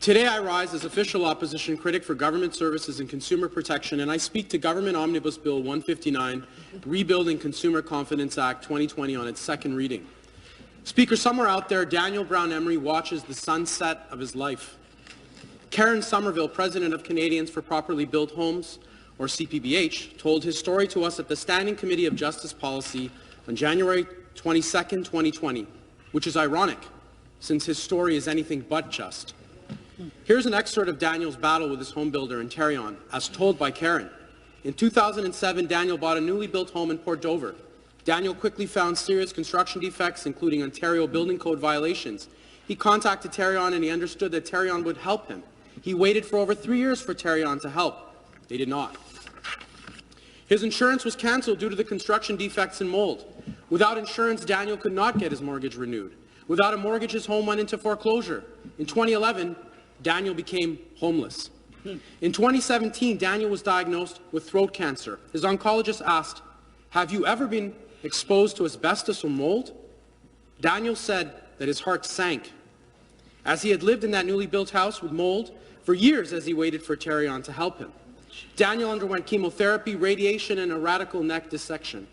Today I rise as official opposition critic for government services and consumer protection, and I speak to Government Omnibus Bill 159, Rebuilding Consumer Confidence Act 2020 on its second reading. Speaker, somewhere out there, Daniel Brown Emery watches the sunset of his life. Karen Somerville, president of Canadians for Properly Built Homes, or CPBH, told his story to us at the Standing Committee of Justice Policy on January 22, 2020, which is ironic, since his story is anything but just. Here's an excerpt of Daniel's battle with his home builder in Terrion, as told by Karen. In 2007, Daniel bought a newly built home in Port Dover. Daniel quickly found serious construction defects, including Ontario Building Code violations. He contacted Terrion and he understood that Terrion would help him. He waited for over 3 years for Terrion to help. They did not. His insurance was cancelled due to the construction defects and mold. Without insurance, Daniel could not get his mortgage renewed. Without a mortgage, his home went into foreclosure. In 2011, Daniel became homeless. In 2017, Daniel was diagnosed with throat cancer. His oncologist asked, "Have you ever been exposed to asbestos or mold?" Daniel said that his heart sank, as he had lived in that newly built house with mold for years as he waited for Terrion to help him. Daniel underwent chemotherapy, radiation, and a radical neck dissection.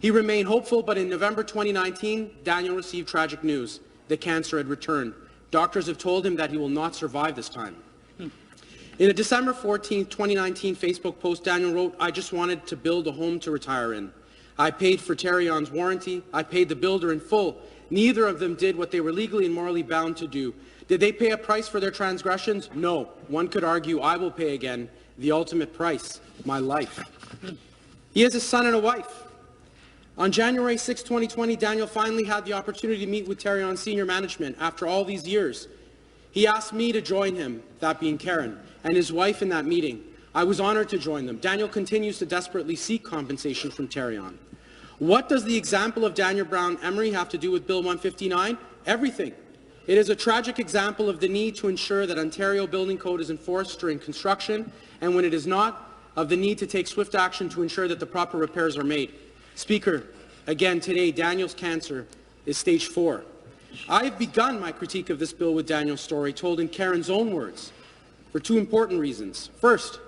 He remained hopeful, but in November 2019, Daniel received tragic news that cancer had returned. Doctors have told him that he will not survive this time. In a December 14, 2019 Facebook post, Daniel wrote, "I just wanted to build a home to retire in. I paid for Terrion's warranty. I paid the builder in full. Neither of them did what they were legally and morally bound to do. Did they pay a price for their transgressions? No. One could argue I will pay again the ultimate price, my life." He has a son and a wife. On January 6, 2020, Daniel finally had the opportunity to meet with Terrion senior management after all these years. He asked me to join him, that being Karen, and his wife in that meeting. I was honored to join them. Daniel continues to desperately seek compensation from Terrion. What does the example of Daniel Brown Emery have to do with Bill 159? Everything. It is a tragic example of the need to ensure that Ontario Building Code is enforced during construction, and when it is not, of the need to take swift action to ensure that the proper repairs are made. Speaker, again today, Daniel's cancer is stage 4. I have begun my critique of this bill with Daniel's story, told in Karen's own words, for 2 important reasons. First,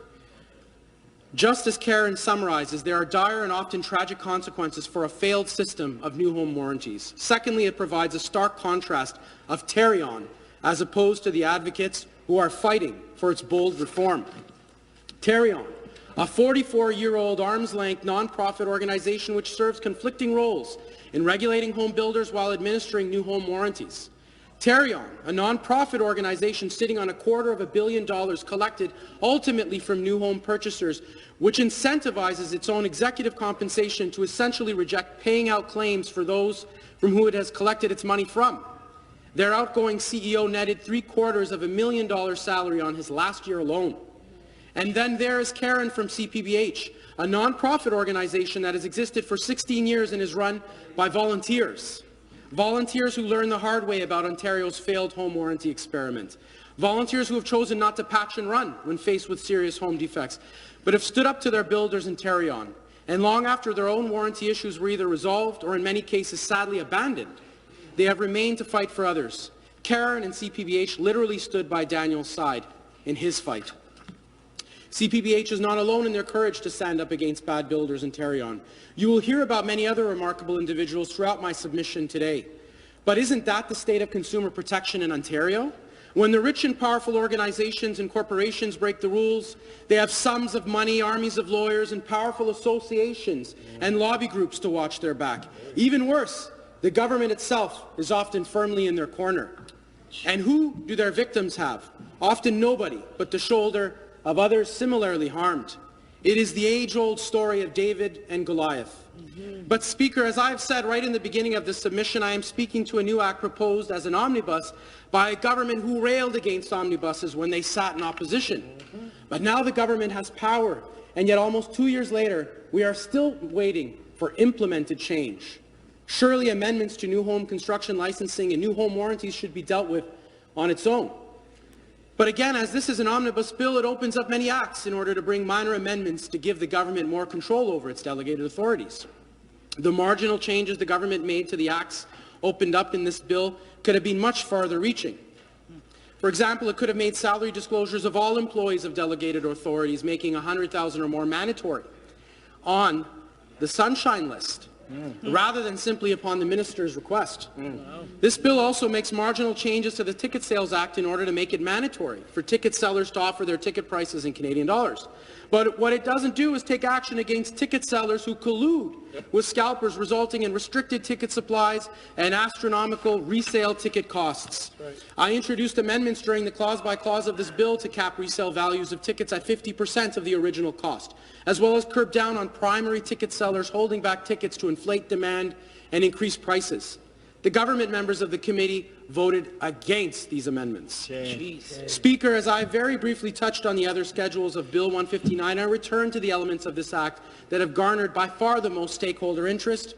just as Karen summarizes, there are dire and often tragic consequences for a failed system of new home warranties. Secondly, it provides a stark contrast of Terrion as opposed to the advocates who are fighting for its bold reform. Terrion, a 44-year-old arm's-length non-profit organization which serves conflicting roles in regulating home builders while administering new home warranties. Terrion, a non-profit organization sitting on $250 million collected ultimately from new home purchasers, which incentivizes its own executive compensation to essentially reject paying out claims for those from whom it has collected its money from. Their outgoing CEO netted $750,000 salary on his last year alone. And then there is Karen from CPBH, a non-profit organization that has existed for 16 years and is run by volunteers. Volunteers who learn the hard way about Ontario's failed home warranty experiment. Volunteers who have chosen not to patch and run when faced with serious home defects, but have stood up to their builders in Terrion. And long after their own warranty issues were either resolved or in many cases sadly abandoned, they have remained to fight for others. Karen and CPBH literally stood by Daniel's side in his fight. CPBH is not alone in their courage to stand up against bad builders in Terrion. You will hear about many other remarkable individuals throughout my submission today. But isn't that the state of consumer protection in Ontario? When the rich and powerful organizations and corporations break the rules, they have sums of money, armies of lawyers, and powerful associations and lobby groups to watch their back. Even worse, the government itself is often firmly in their corner. And who do their victims have? Often nobody but the shoulder of others similarly harmed. It is the age-old story of David and Goliath. But, Speaker, as I have said right in the beginning of this submission, I am speaking to a new act proposed as an omnibus by a government who railed against omnibuses when they sat in opposition. But now the government has power, and yet almost 2 years later, we are still waiting for implemented change. Surely amendments to new home construction licensing and new home warranties should be dealt with on its own. But again, as this is an omnibus bill, it opens up many acts in order to bring minor amendments to give the government more control over its delegated authorities. The marginal changes the government made to the acts opened up in this bill could have been much farther reaching. For example, it could have made salary disclosures of all employees of delegated authorities making $100,000 or more mandatory on the sunshine list, rather than simply upon the minister's request. This bill also makes marginal changes to the Ticket Sales Act in order to make it mandatory for ticket sellers to offer their ticket prices in Canadian dollars. But what it doesn't do is take action against ticket sellers who collude with scalpers, resulting in restricted ticket supplies and astronomical resale ticket costs. I introduced amendments during the clause-by-clause of this bill to cap resale values of tickets at 50% of the original cost, as well as curb down on primary ticket sellers holding back tickets to inflate demand and increase prices. The government members of the committee voted against these amendments. Speaker, as I very briefly touched on the other schedules of Bill 159, I return to the elements of this Act that have garnered by far the most stakeholder interest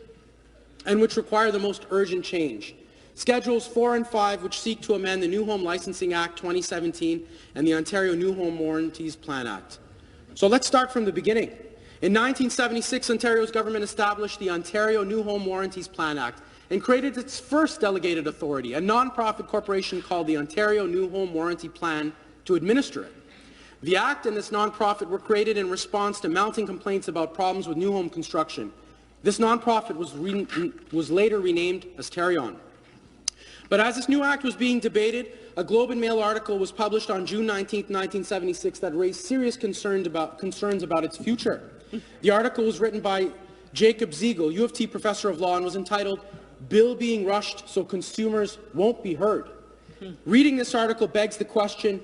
and which require the most urgent change. Schedules 4 and 5, which seek to amend the New Home Licensing Act 2017 and the Ontario New Home Warranties Plan Act. So let's start from the beginning. In 1976, Ontario's government established the Ontario New Home Warranties Plan Act and created its first delegated authority, a non-profit corporation called the Ontario New Home Warranty Plan, to administer it. The Act and this non-profit were created in response to mounting complaints about problems with new home construction. This non-profit was later renamed as Tarion. But as this new Act was being debated, a Globe and Mail article was published on June 19, 1976 that raised serious concerns about its future. The article was written by Jacob Ziegel, U of T professor of law, and was entitled "Bill Being Rushed So Consumers Won't Be Heard." Reading this article begs the question,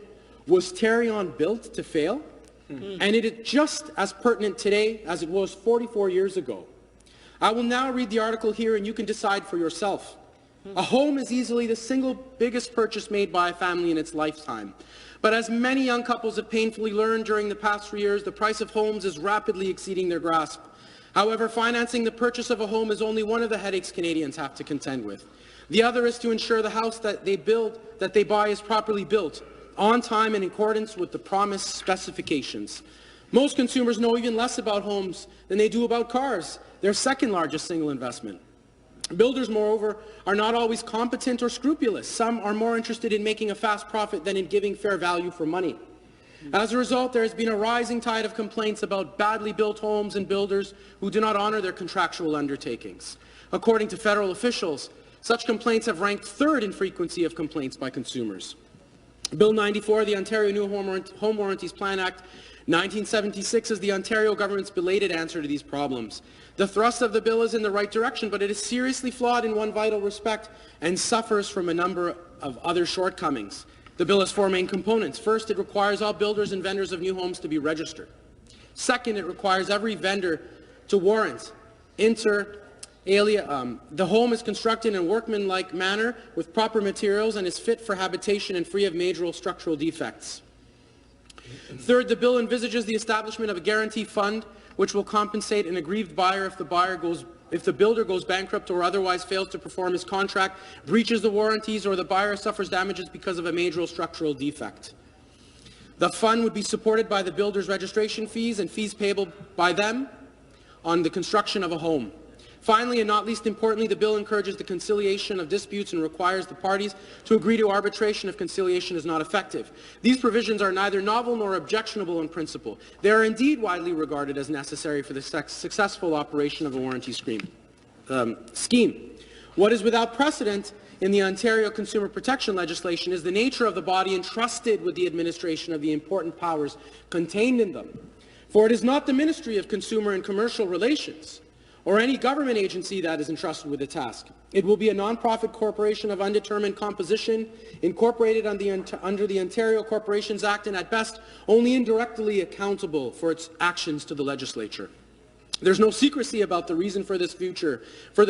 was Tarion built to fail? And it is just as pertinent today as it was 44 years ago. I will now read the article here and you can decide for yourself. A home is easily the single biggest purchase made by a family in its lifetime. But as many young couples have painfully learned during the past 3 years, the price of homes is rapidly exceeding their grasp. However, financing the purchase of a home is only one of the headaches Canadians have to contend with. The other is to ensure the house that they buy is properly built, on time and in accordance with the promised specifications. Most consumers know even less about homes than they do about cars, their second largest single investment. Builders, moreover, are not always competent or scrupulous. Some are more interested in making a fast profit than in giving fair value for money. As a result, there has been a rising tide of complaints about badly built homes and builders who do not honour their contractual undertakings. According to federal officials, such complaints have ranked third in frequency of complaints by consumers. Bill 94, the Ontario New Home Warranties Plan Act 1976, is the Ontario government's belated answer to these problems. The thrust of the bill is in the right direction, but it is seriously flawed in one vital respect and suffers from a number of other shortcomings. The bill has four main components. First, it requires all builders and vendors of new homes to be registered. Second, it requires every vendor to warrant the home is constructed in a workmanlike manner with proper materials and is fit for habitation and free of major structural defects. Third, the bill envisages the establishment of a guarantee fund which will compensate an aggrieved buyer if the builder goes bankrupt or otherwise fails to perform his contract, breaches the warranties, or the buyer suffers damages because of a major structural defect. The fund would be supported by the builder's registration fees and fees payable by them on the construction of a home. Finally, and not least importantly, the bill encourages the conciliation of disputes and requires the parties to agree to arbitration if conciliation is not effective. These provisions are neither novel nor objectionable in principle. They are indeed widely regarded as necessary for the successful operation of a warranty scheme. What is without precedent in the Ontario consumer protection legislation is the nature of the body entrusted with the administration of the important powers contained in them. For it is not the Ministry of Consumer and Commercial Relations or any government agency that is entrusted with the task. It will be a non-profit corporation of undetermined composition, incorporated under the Ontario Corporations Act, and at best only indirectly accountable for its actions to the legislature. There's no secrecy about the reason for this feature of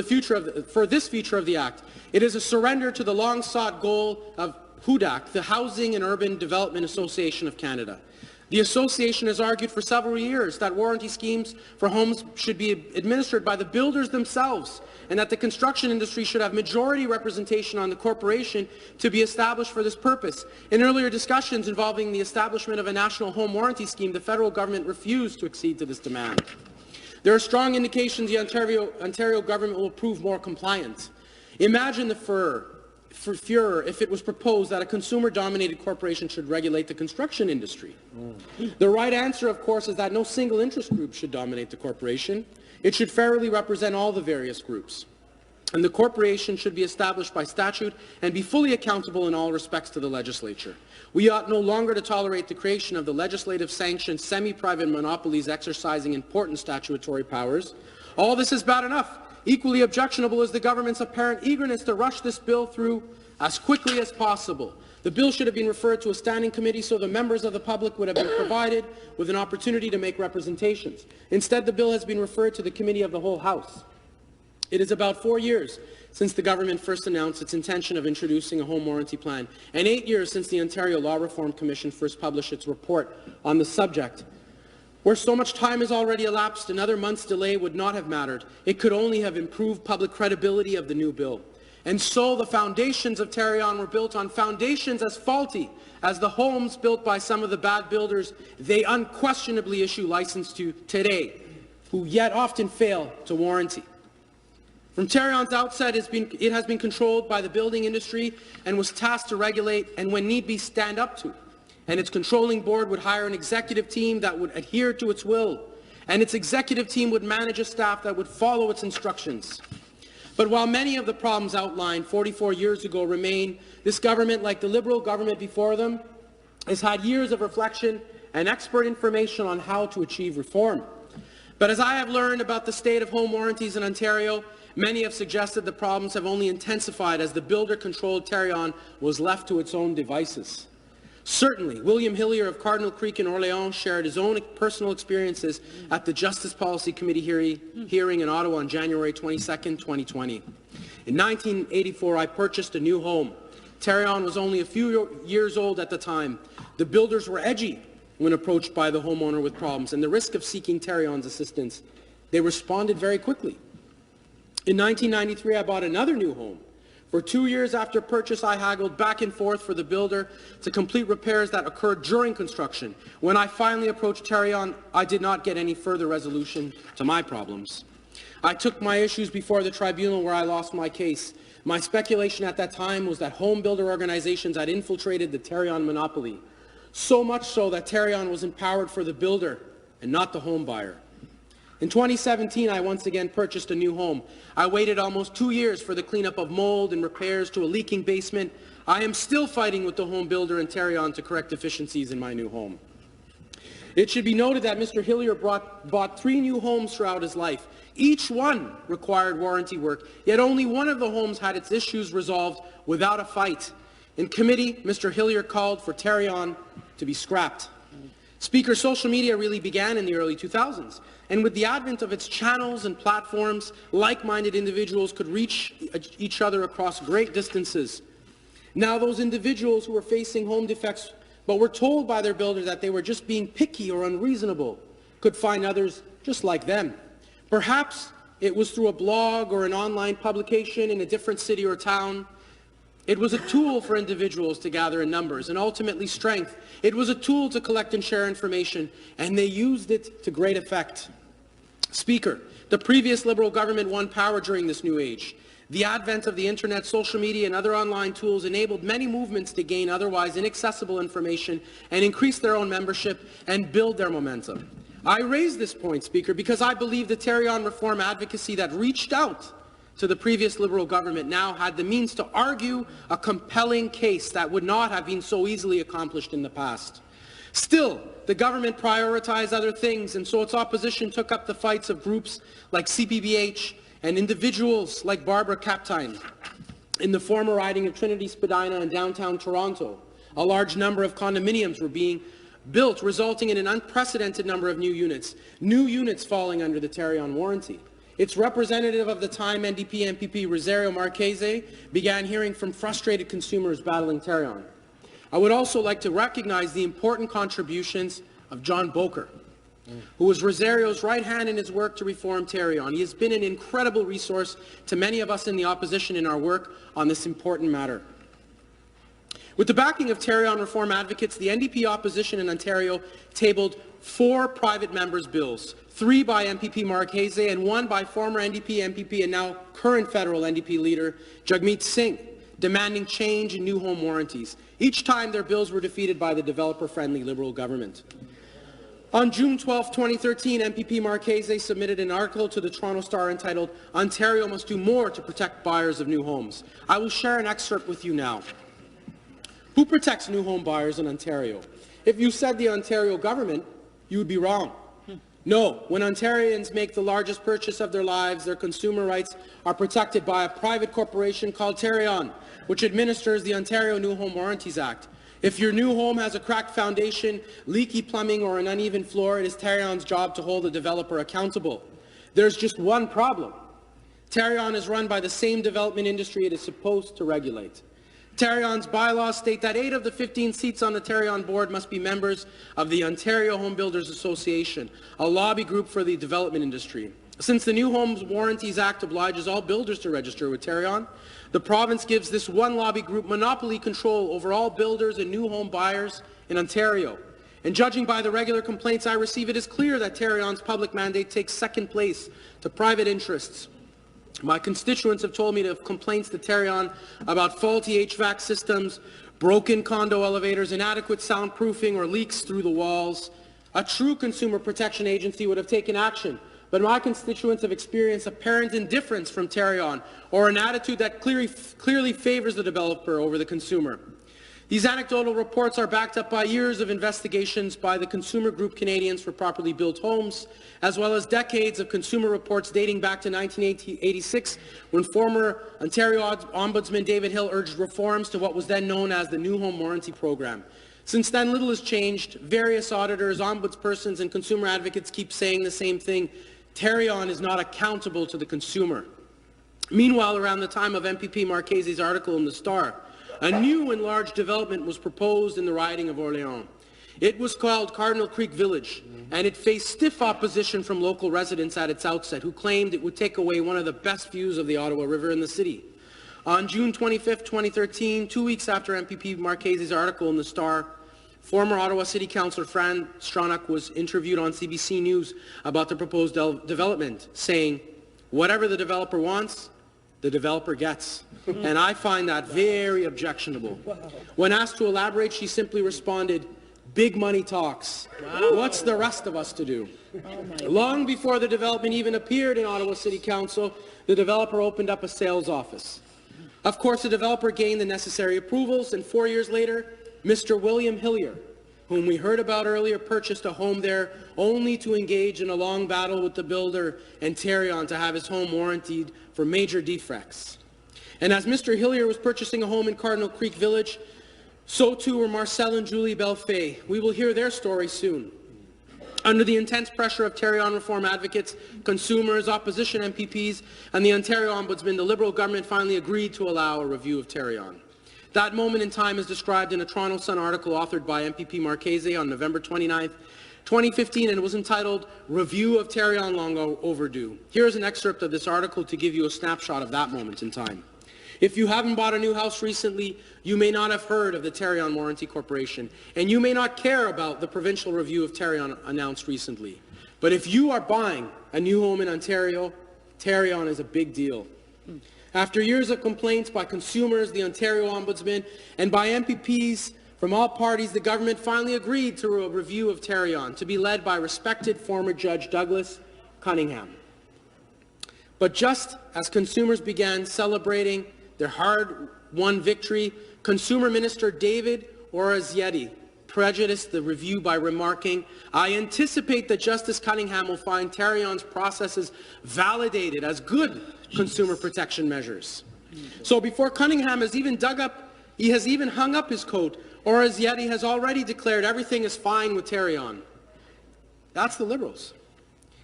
the Act. It is a surrender to the long-sought goal of HUDAC, the Housing and Urban Development Association of Canada. The association has argued for several years that warranty schemes for homes should be administered by the builders themselves and that the construction industry should have majority representation on the corporation to be established for this purpose. In earlier discussions involving the establishment of a national home warranty scheme, the federal government refused to accede to this demand. There are strong indications the Ontario government will prove more compliant. Imagine the furor for furor if it was proposed that a consumer-dominated corporation should regulate the construction industry. The right answer, of course, is that no single interest group should dominate the corporation. It should fairly represent all the various groups. And the corporation should be established by statute and be fully accountable in all respects to the legislature. We ought no longer to tolerate the creation of the legislative-sanctioned semi-private monopolies exercising important statutory powers. All this is bad enough. Equally objectionable is the government's apparent eagerness to rush this bill through as quickly as possible. The bill should have been referred to a standing committee so the members of the public would have been provided with an opportunity to make representations. Instead, the bill has been referred to the committee of the whole House. It is about 4 years since the government first announced its intention of introducing a home warranty plan, and 8 years since the Ontario Law Reform Commission first published its report on the subject. Where so much time has already elapsed, another month's delay would not have mattered. It could only have improved public credibility of the new bill. And so the foundations of Tarion were built on foundations as faulty as the homes built by some of the bad builders they unquestionably issue license to today, who yet often fail to warranty. From Tarion's outset, it has been controlled by the building industry and was tasked to regulate and, when need be, stand up to. And its controlling board would hire an executive team that would adhere to its will, and its executive team would manage a staff that would follow its instructions. But while many of the problems outlined 44 years ago remain, this government, like the Liberal government before them, has had years of reflection and expert information on how to achieve reform. But as I have learned about the state of home warranties in Ontario, many have suggested the problems have only intensified as the builder-controlled Tarion was left to its own devices. Certainly, William Hillier of Cardinal Creek in Orléans shared his own personal experiences at the Justice Policy Committee hearing in Ottawa on January 22, 2020. In 1984, I purchased a new home. Tarion was only a few years old at the time. The builders were edgy when approached by the homeowner with problems and the risk of seeking Tarion's assistance. They responded very quickly. In 1993, I bought another new home. For 2 years after purchase, I haggled back and forth for the builder to complete repairs that occurred during construction. When I finally approached Tarion, I did not get any further resolution to my problems. I took my issues before the tribunal where I lost my case. My speculation at that time was that home builder organizations had infiltrated the Tarion monopoly, so much so that Tarion was empowered for the builder and not the home buyer. In 2017, I once again purchased a new home. I waited almost 2 years for the cleanup of mold and repairs to a leaking basement. I am still fighting with the home builder and Tarion to correct deficiencies in my new home. It should be noted that Mr. Hillier bought 3 new homes throughout his life. Each one required warranty work, yet only one of the homes had its issues resolved without a fight. In committee, Mr. Hillier called for Tarion to be scrapped. Speaker, social media really began in the early 2000s, and with the advent of its channels and platforms, like-minded individuals could reach each other across great distances. Now those individuals who were facing home defects but were told by their builder that they were just being picky or unreasonable could find others just like them. Perhaps it was through a blog or an online publication in a different city or town. It was a tool for individuals to gather in numbers and ultimately strength. It was a tool to collect and share information, and they used it to great effect. Speaker, the previous Liberal government won power during this new age. The advent of the internet, social media, and other online tools enabled many movements to gain otherwise inaccessible information and increase their own membership and build their momentum. I raise this point, Speaker, because I believe the Tarion reform advocacy that reached out to the previous Liberal government now had the means to argue a compelling case that would not have been so easily accomplished in the past. Still, the government prioritized other things, and so its opposition took up the fights of groups like CPBH and individuals like Barbara Kaptein. In the former riding of Trinity Spadina in downtown Toronto, a large number of condominiums were being built, resulting in an unprecedented number of new units falling under the Tarion warranty. Its representative of the time, NDP MPP Rosario Marchese, began hearing from frustrated consumers battling Tarion. I would also like to recognize the important contributions of John Boker, who was Rosario's right hand in his work to reform Tarion. He has been an incredible resource to many of us in the opposition in our work on this important matter. With the backing of Tarion reform advocates, the NDP opposition in Ontario tabled 4 private members' bills, 3 by MPP Marchese and 1 by former NDP MPP and now current federal NDP leader Jagmeet Singh. demanding change in new home warranties. Each time their bills were defeated by the developer-friendly Liberal government. On June 12, 2013, MPP Marchese submitted an article to the Toronto Star entitled, "Ontario must do more to protect buyers of new homes." I will share an excerpt with you now. Who protects new home buyers in Ontario? If you said the Ontario government, you would be wrong. No, when Ontarians make the largest purchase of their lives, their consumer rights are protected by a private corporation called Tarion, which administers the Ontario New Home Warranties Act. If your new home has a cracked foundation, leaky plumbing, or an uneven floor, it is Tarion's job to hold the developer accountable. There's just one problem. Tarion is run by the same development industry it is supposed to regulate. Tarion's bylaws state that 8 of the 15 seats on the Tarion board must be members of the Ontario Home Builders Association, a lobby group for the development industry. Since the New Homes Warranties Act obliges all builders to register with Tarion, the province gives this one lobby group monopoly control over all builders and new home buyers in Ontario. And judging by the regular complaints I receive, it is clear that Tarion's public mandate takes second place to private interests. My constituents have told me of complaints to Tarion about faulty HVAC systems, broken condo elevators, inadequate soundproofing, or leaks through the walls. A true consumer protection agency would have taken action, but my constituents have experienced apparent indifference from Tarion, or an attitude that clearly favors the developer over the consumer. These anecdotal reports are backed up by years of investigations by the consumer group Canadians for Properly Built Homes, as well as decades of consumer reports dating back to 1986, when former Ontario Ombudsman David Hill urged reforms to what was then known as the New Home Warranty Program. Since then, little has changed. Various auditors, ombudspersons, and consumer advocates keep saying the same thing. Tarion is not accountable to the consumer. Meanwhile, around the time of MPP Marchese's article in the Star, a new and large development was proposed in the riding of Orléans. It was called Cardinal Creek Village, and it faced stiff opposition from local residents at its outset, who claimed it would take away one of the best views of the Ottawa River in the city. On June 25, 2013, 2 weeks after MPP Marchese's article in the Star, former Ottawa City Councillor Fran Stronach was interviewed on CBC News about the proposed development, saying, "Whatever the developer wants, the developer gets." And I find that very objectionable. When asked to elaborate, she simply responded, "Big money talks. What's the rest of us to do?" Long before the development even appeared in Ottawa City Council, the developer opened up a sales office. Of course, the developer gained the necessary approvals, and 4 years later, Mr. William Hillier, whom we heard about earlier, purchased a home there only to engage in a long battle with the builder and Tarion to have his home warranted for major defects. And as Mr. Hillier was purchasing a home in Cardinal Creek Village, so too were Marcel and Julie Belfay. We will hear their story soon. Under the intense pressure of Tarion reform advocates, consumers, opposition MPPs, and the Ontario Ombudsman, the Liberal government finally agreed to allow a review of Tarion. That moment in time is described in a Toronto Sun article authored by MPP Marchese on November 29, 2015, and it was entitled "Review of Tarion Long Overdue." Here is an excerpt of this article to give you a snapshot of that moment in time. If you haven't bought a new house recently, you may not have heard of the Tarion Warranty Corporation, and you may not care about the provincial review of Tarion announced recently. But if you are buying a new home in Ontario, Tarion is a big deal. After years of complaints by consumers, the Ontario Ombudsman, and by MPPs from all parties, the government finally agreed to a review of Tarion, to be led by respected former Judge Douglas Cunningham. But just as consumers began celebrating their hard-won victory, Consumer Minister David Orazietti prejudiced the review by remarking, "I anticipate that Justice Cunningham will find Tarion's processes validated as good consumer protection measures." So before Cunningham has even hung up his coat, Orazietti has already declared everything is fine with Tarion. That's the Liberals.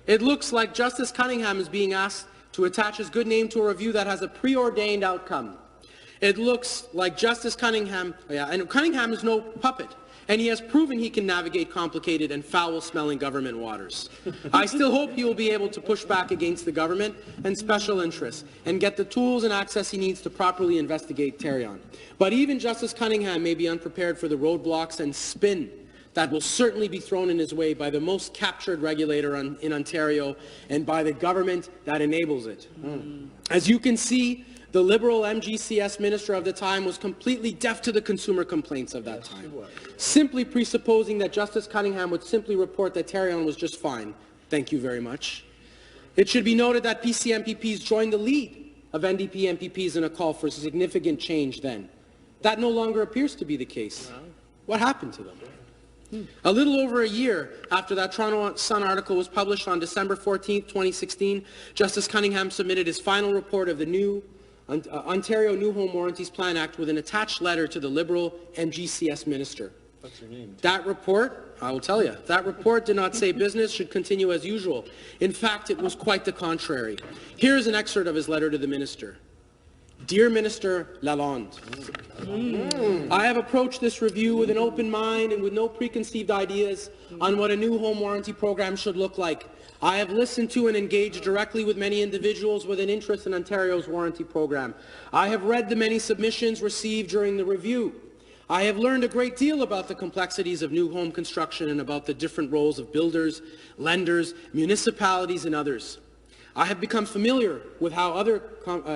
It looks like Justice Cunningham is being asked to attach his good name to a review that has a preordained outcome. It looks like Justice Cunningham, and Cunningham is no puppet, and he has proven he can navigate complicated and foul-smelling government waters. I still hope he will be able to push back against the government and special interests and get the tools and access he needs to properly investigate Tarion. But even Justice Cunningham may be unprepared for the roadblocks and spin that will certainly be thrown in his way by the most captured regulator in Ontario and by the government that enables it. As you can see, The Liberal MGCS minister of the time was completely deaf to the consumer complaints of that time, simply presupposing that Justice Cunningham would simply report that Tarion was just fine. Thank you very much. It should be noted that PC MPPs joined the lead of NDP MPPs in a call for significant change then. That no longer appears to be the case. What happened to them? A little over a year after that Toronto Sun article was published on December 14, 2016, Justice Cunningham submitted his final report of the new Ontario New Home Warranties Plan Act with an attached letter to the Liberal MGCS minister. What's her name? That report, I will tell you, that report did not say business should continue as usual. In fact, it was quite the contrary. Here's an excerpt of his letter to the minister. Dear Minister Lalonde, I have approached this review with an open mind and with no preconceived ideas on what a new home warranty program should look like. I have listened to and engaged directly with many individuals with an interest in Ontario's warranty program. I have read the many submissions received during the review. I have learned a great deal about the complexities of new home construction and about the different roles of builders, lenders, municipalities, and others. I have become familiar with how other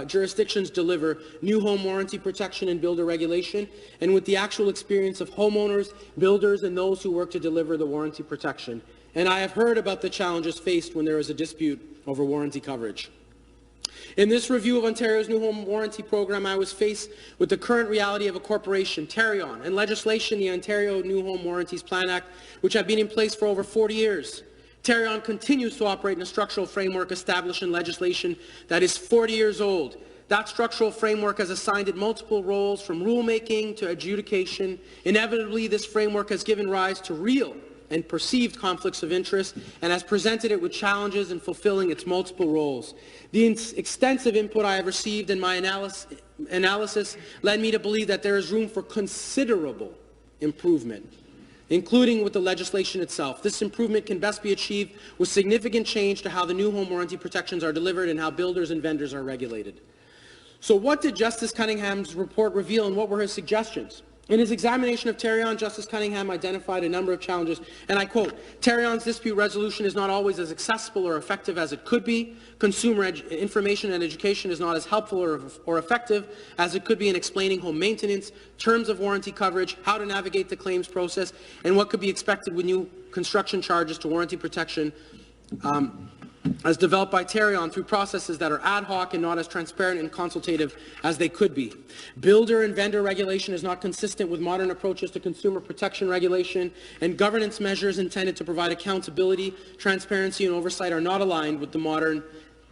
jurisdictions deliver new home warranty protection and builder regulation, and with the actual experience of homeowners, builders, and those who work to deliver the warranty protection. And I have heard about the challenges faced when there is a dispute over warranty coverage. In this review of Ontario's new home warranty program, I was faced with the current reality of a corporation, Tarion, and legislation, the Ontario New Home Warranties Plan Act, which have been in place for over 40 years. Tarion continues to operate in a structural framework established in legislation that is 40 years old. That structural framework has assigned it multiple roles, from rulemaking to adjudication. Inevitably, this framework has given rise to real and perceived conflicts of interest and has presented it with challenges in fulfilling its multiple roles. The extensive input I have received in my analysis led me to believe that there is room for considerable improvement, including with the legislation itself. This improvement can best be achieved with significant change to how the new home warranty protections are delivered and how builders and vendors are regulated. So what did Justice Cunningham's report reveal, and what were his suggestions? In his examination of Tarion, Justice Cunningham identified a number of challenges, and I quote, "Tarion's dispute resolution is not always as accessible or effective as it could be. Consumer information and education is not as helpful or effective as it could be in explaining home maintenance, terms of warranty coverage, how to navigate the claims process, and what could be expected with new construction charges to warranty protection as developed by Tarion through processes that are ad hoc and not as transparent and consultative as they could be. Builder and vendor regulation is not consistent with modern approaches to consumer protection regulation, and governance measures intended to provide accountability, transparency, and oversight are not aligned with the modern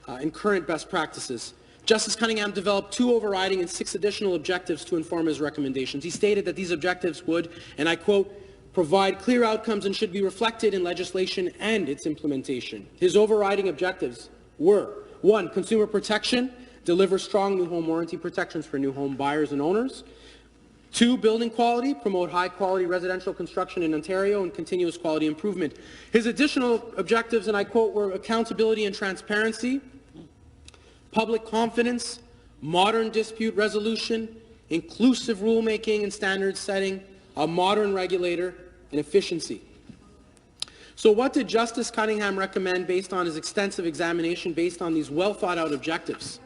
and current best practices." Justice Cunningham developed 2 overriding and 6 additional objectives to inform his recommendations. He stated that these objectives would, and I quote, "provide clear outcomes and should be reflected in legislation and its implementation." His overriding objectives were: 1. Consumer protection, deliver strong new home warranty protections for new home buyers and owners. 2. Building quality, promote high-quality residential construction in Ontario and continuous quality improvement. His additional objectives, and I quote, were accountability and transparency, public confidence, modern dispute resolution, inclusive rulemaking and standards setting, a modern regulator, and efficiency. So what did Justice Cunningham recommend based on his extensive examination, based on these well-thought-out objectives?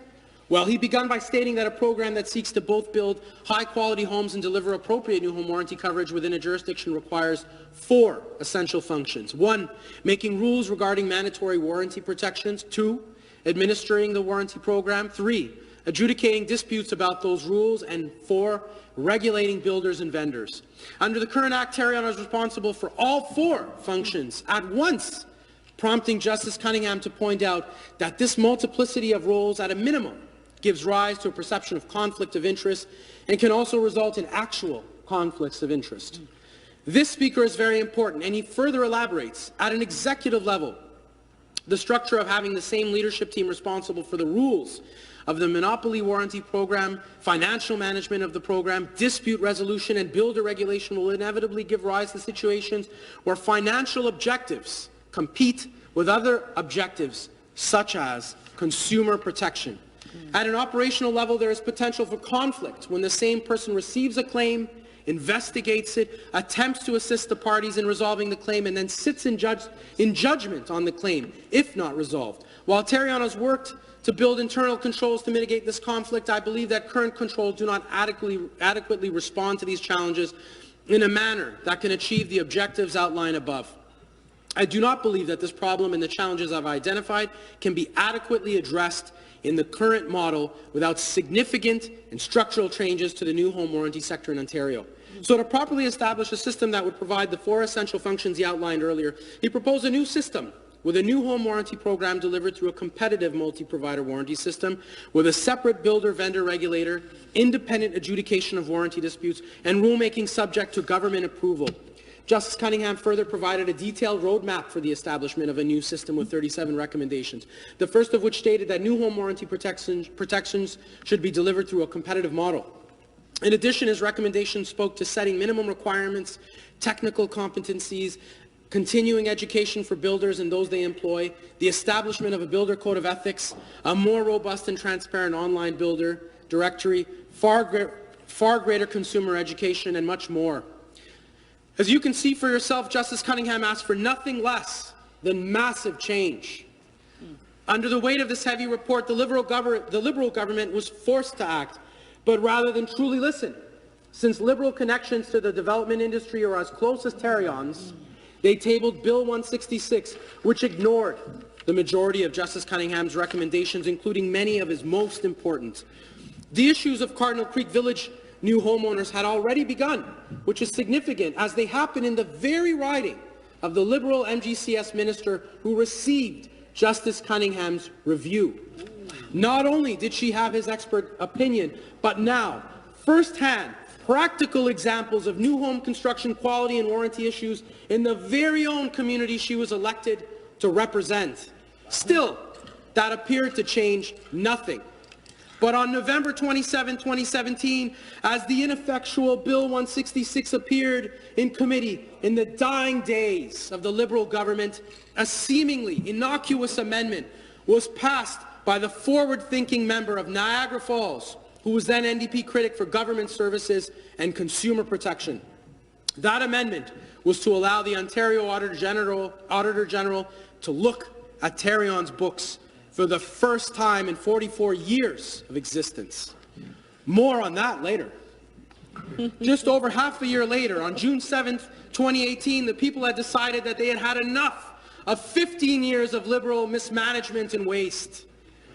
Well, he began by stating that a program that seeks to both build high-quality homes and deliver appropriate new home warranty coverage within a jurisdiction requires 4 essential functions. 1. Making rules regarding mandatory warranty protections. 2. Administering the warranty program. 3. Adjudicating disputes about those rules. And 4. Regulating builders and vendors. Under the current Act, Tarion is responsible for all 4 functions at once, prompting Justice Cunningham to point out that this multiplicity of roles, at a minimum, gives rise to a perception of conflict of interest and can also result in actual conflicts of interest. This speaker is very important, and he further elaborates at an executive level the structure of having the same leadership team responsible for the rules of the monopoly warranty program, financial management of the program, dispute resolution, and builder regulation will inevitably give rise to situations where financial objectives compete with other objectives, such as consumer protection. At an operational level, there is potential for conflict when the same person receives a claim, investigates it, attempts to assist the parties in resolving the claim, and then sits in judgment on the claim, if not resolved. While Tarion has worked to build internal controls to mitigate this conflict. I believe that current controls do not adequately respond to these challenges in a manner that can achieve the objectives outlined above. I do not believe that this problem and the challenges I've identified can be adequately addressed in the current model without significant and structural changes to the new home warranty sector in Ontario. So to properly establish a system that would provide the 4 essential functions he outlined earlier, he proposed a new system with a new home warranty program delivered through a competitive multi-provider warranty system with a separate builder-vendor regulator, independent adjudication of warranty disputes, and rulemaking subject to government approval. Justice Cunningham further provided a detailed roadmap for the establishment of a new system with 37 recommendations, the first of which stated that new home warranty protections should be delivered through a competitive model. In addition, his recommendations spoke to setting minimum requirements, technical competencies, continuing education for builders and those they employ, the establishment of a builder code of ethics, a more robust and transparent online builder directory, far greater consumer education, and much more. As you can see for yourself, Justice Cunningham asked for nothing less than massive change. Under the weight of this heavy report, the Liberal government was forced to act, but rather than truly listen, since Liberal connections to the development industry are as close as Terrion's, they tabled Bill 166, which ignored the majority of Justice Cunningham's recommendations, including many of his most important. The issues of Cardinal Creek Village new homeowners had already begun, which is significant as they happen in the very riding of the Liberal MGCS minister who received Justice Cunningham's review. Not only did she have his expert opinion, but now, firsthand, practical examples of new home construction quality and warranty issues in the very own community she was elected to represent. Still, that appeared to change nothing. But on November 27, 2017, as the ineffectual Bill 166 appeared in committee in the dying days of the Liberal government, a seemingly innocuous amendment was passed by the forward-thinking member of Niagara Falls, who was then NDP critic for government services and consumer protection. That amendment was to allow the Ontario Auditor General to look at Terrion's books for the first time in 44 years of existence. More on that later. Just over half a year later, on June 7, 2018, the people had decided that they had had enough of 15 years of Liberal mismanagement and waste.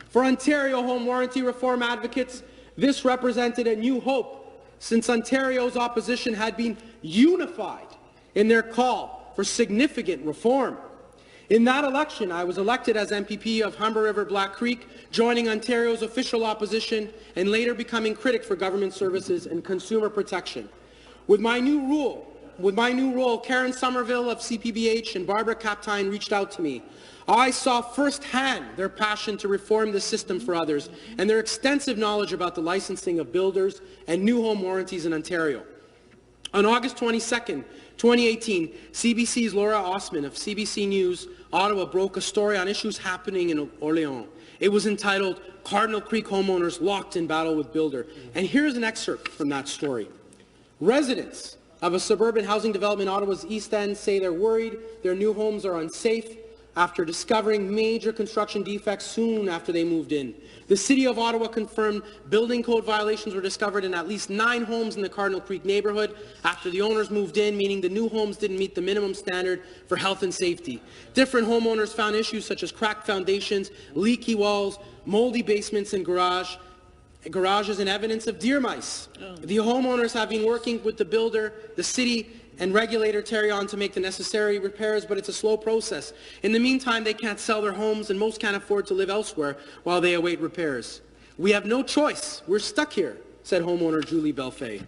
For Ontario home warranty reform advocates, this represented a new hope, since Ontario's opposition had been unified in their call for significant reform. In that election, I was elected as MPP of Humber River Black Creek, joining Ontario's official opposition and later becoming critic for government services and consumer protection. With my new role, Karen Somerville of CPBH and Barbara Kaptein reached out to me. I saw firsthand their passion to reform the system for others and their extensive knowledge about the licensing of builders and new home warranties in Ontario. On August 22, 2018, CBC's Laura Osman of CBC News Ottawa broke a story on issues happening in Orléans. It was entitled, "Cardinal Creek Homeowners Locked in Battle with Builder." And here's an excerpt from that story. Residents of a suburban housing development in Ottawa's East End say they're worried their new homes are unsafe after discovering major construction defects soon after they moved in. The City of Ottawa confirmed building code violations were discovered in at least 9 homes in the Cardinal Creek neighbourhood after the owners moved in, meaning the new homes didn't meet the minimum standard for health and safety. Different homeowners found issues such as cracked foundations, leaky walls, mouldy basements and garages, and evidence of deer mice. The homeowners have been working with the builder, the city, and regulator Terrion to make the necessary repairs, but it's a slow process. In the meantime, they can't sell their homes, and most can't afford to live elsewhere while they await repairs. "We have no choice. We're stuck here," said homeowner Julie Belfay.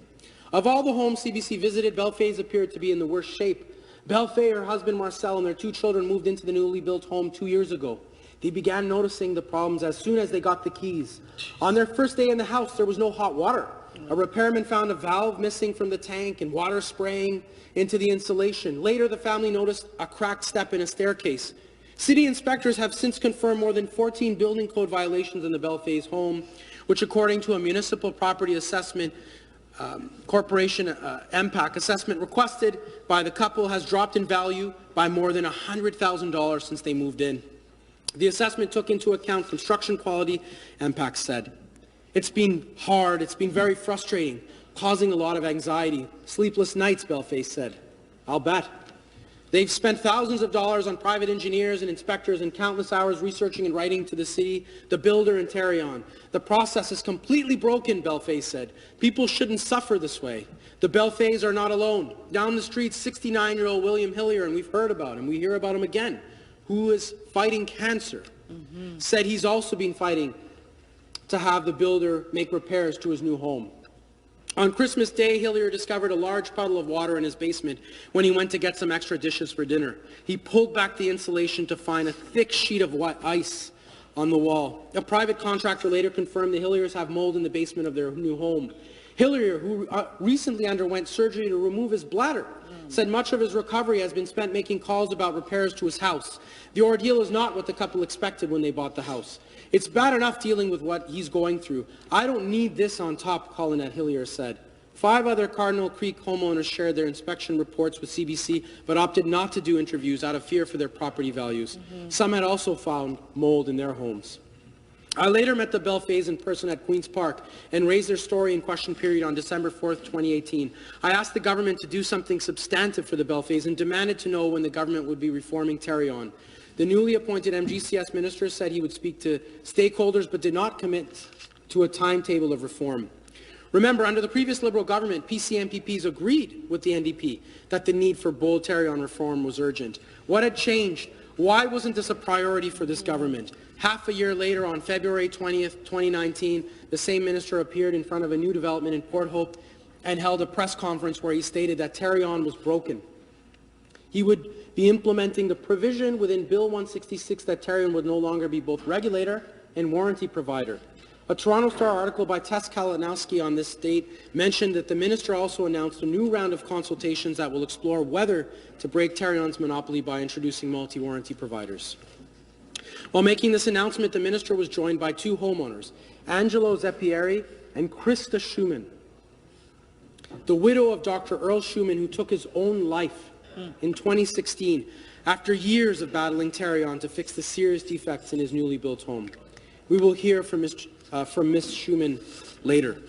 Of all the homes CBC visited, Belfay's appeared to be in the worst shape. Belfay, her husband Marcel, and their 2 children moved into the newly built home 2 years ago. They began noticing the problems as soon as they got the keys. On their first day in the house, there was no hot water. A repairman found a valve missing from the tank and water spraying into the insulation. Later, the family noticed a cracked step in a staircase. City inspectors have since confirmed more than 14 building code violations in the Belfay's home, which, according to a municipal property assessment corporation MPAC assessment requested by the couple, has dropped in value by more than $100,000 since they moved in. The assessment took into account construction quality, MPAC said. It's been hard, it's been very frustrating, causing a lot of anxiety. Sleepless nights, Belface said. I'll bet. They've spent thousands of dollars on private engineers and inspectors and countless hours researching and writing to the city, the builder, and Tarion. The process is completely broken, Belface said. People shouldn't suffer this way. The Belfays are not alone. Down the street, 69-year-old William Hillier, and we've heard about him, we hear about him again, who is fighting cancer, said he's also been fighting to have the builder make repairs to his new home. On Christmas Day, Hillier discovered a large puddle of water in his basement when he went to get some extra dishes for dinner. He pulled back the insulation to find a thick sheet of wet ice on the wall. A private contractor later confirmed the Hilliers have mold in the basement of their new home. Hillier, who recently underwent surgery to remove his bladder, said much of his recovery has been spent making calls about repairs to his house. The ordeal is not what the couple expected when they bought the house. It's bad enough dealing with what he's going through. I don't need this on top, Colin Hillier said. 5 other Cardinal Creek homeowners shared their inspection reports with CBC, but opted not to do interviews out of fear for their property values. Some had also found mold in their homes. I later met the Belfays in person at Queen's Park and raised their story in question period on December 4th, 2018. I asked the government to do something substantive for the Belfays and demanded to know when the government would be reforming Tarion. The newly appointed MGCS minister said he would speak to stakeholders but did not commit to a timetable of reform. Remember, under the previous Liberal government, PC MPPs agreed with the NDP that the need for bold Tarion reform was urgent. What had changed? Why wasn't this a priority for this government? Half a year later, on February 20th, 2019, the same minister appeared in front of a new development in Port Hope and held a press conference where he stated that Tarion was broken. He would be implementing the provision within Bill 166 that Tarion would no longer be both regulator and warranty provider. A Toronto Star article by Tess Kalinowski on this date mentioned that the minister also announced a new round of consultations that will explore whether to break Tarion's monopoly by introducing multi-warranty providers. While making this announcement, the minister was joined by 2 homeowners, Angelo Zeppieri and Krista Schumann, the widow of Dr. Earl Schumann, who took his own life in 2016 after years of battling Tarion to fix the serious defects in his newly built home. We will hear from Ms. Schumann later.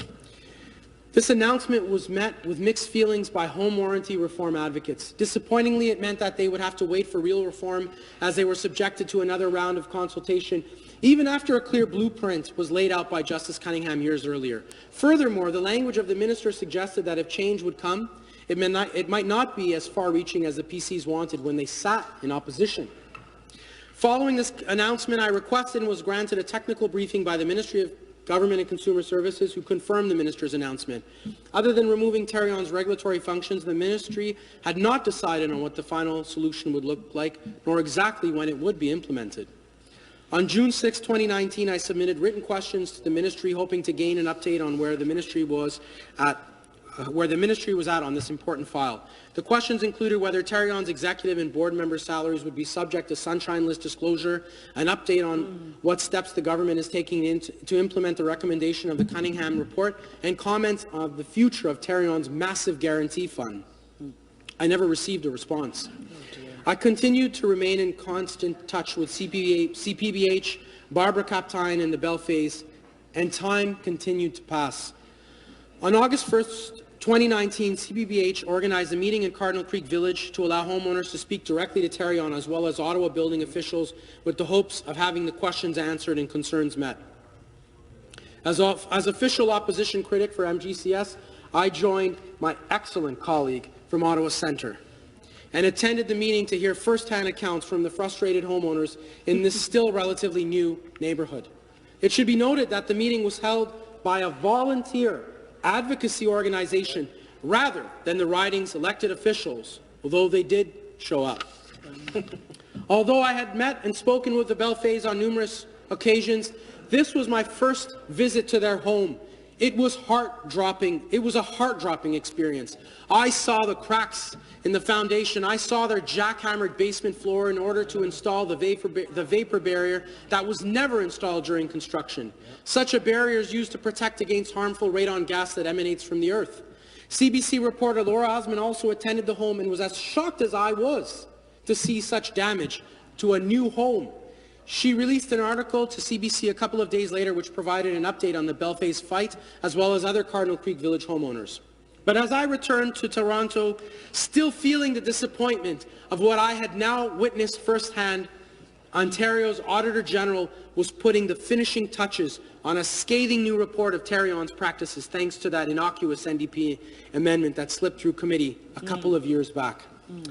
This announcement was met with mixed feelings by home warranty reform advocates. Disappointingly, it meant that they would have to wait for real reform as they were subjected to another round of consultation, even after a clear blueprint was laid out by Justice Cunningham years earlier. Furthermore, the language of the minister suggested that if change would come, it might not be as far-reaching as the PCs wanted when they sat in opposition. Following this announcement, I requested and was granted a technical briefing by the Ministry of Government and Consumer Services, who confirmed the minister's announcement. Other than removing Tarion's regulatory functions, the ministry had not decided on what the final solution would look like, nor exactly when it would be implemented. On June 6, 2019, I submitted written questions to the ministry, hoping to gain an update on where the ministry was at on this important file. The questions included whether Tarion's executive and board member salaries would be subject to Sunshine List disclosure, an update on what steps the government is taking to implement the recommendation of the Cunningham report, and comments on the future of Tarion's massive guarantee fund. I never received a response. I continued to remain in constant touch with CPBH, Barbara Kaptein, and the Belfays, and time continued to pass. On August 1st, 2019, CPBH organized a meeting in Cardinal Creek Village to allow homeowners to speak directly to Tarion, as well as Ottawa building officials, with the hopes of having the questions answered and concerns met. As official opposition critic for MGCS, I joined my excellent colleague from Ottawa Centre and attended the meeting to hear first-hand accounts from the frustrated homeowners in this still relatively new neighbourhood. It should be noted that the meeting was held by a volunteer advocacy organization rather than the riding's elected officials, although they did show up. Although I had met and spoken with the Belfays on numerous occasions, this was my first visit to their home. It was heart-dropping. It was a heart-dropping experience. I saw the cracks in the foundation. I saw their jackhammered basement floor in order to install the vapor barrier that was never installed during construction. Such a barrier is used to protect against harmful radon gas that emanates from the earth. CBC reporter Laura Osman also attended the home and was as shocked as I was to see such damage to a new home. She released an article to CBC a couple of days later which provided an update on the Bellface fight as well as other Cardinal Creek Village homeowners. But as I returned to Toronto, still feeling the disappointment of what I had now witnessed firsthand, Ontario's Auditor General was putting the finishing touches on a scathing new report of Terrion's practices thanks to that innocuous NDP amendment that slipped through committee a couple of years back.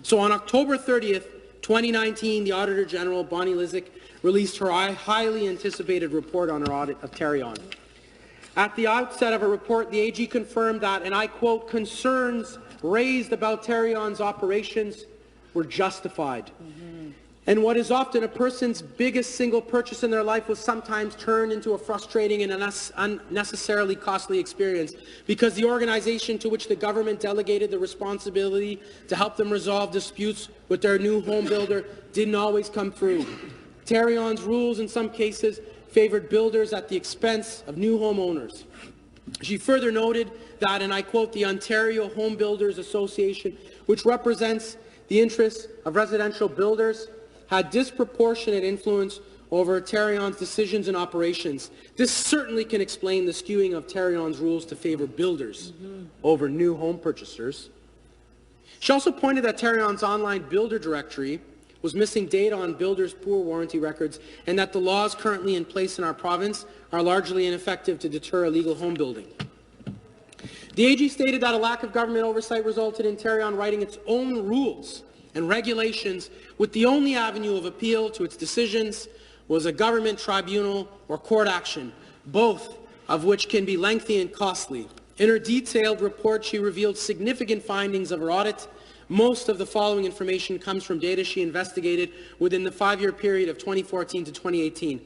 So on October 30th, 2019, the Auditor General, Bonnie Lysyk, released her highly anticipated report on her audit of Terrion. At the outset of her report, the AG confirmed that, and I quote, concerns raised about Terrion's operations were justified. And what is often a person's biggest single purchase in their life was sometimes turned into a frustrating and unnecessarily costly experience because the organization to which the government delegated the responsibility to help them resolve disputes with their new home builder didn't always come through. Terrion's rules in some cases favored builders at the expense of new homeowners. She further noted that, and I quote, the Ontario Home Builders Association, which represents the interests of residential builders, had disproportionate influence over Terrion's decisions and operations. This certainly can explain the skewing of Terrion's rules to favor builders over new home purchasers. She also pointed that Terrion's online builder directory was missing data on builders' poor warranty records and that the laws currently in place in our province are largely ineffective to deter illegal home building. The AG stated that a lack of government oversight resulted in Terrion writing its own rules and regulations, with the only avenue of appeal to its decisions was a government tribunal or court action, both of which can be lengthy and costly. In her detailed report, she revealed significant findings of her audit. Most of the following information comes from data she investigated within the 5-year period of 2014 to 2018.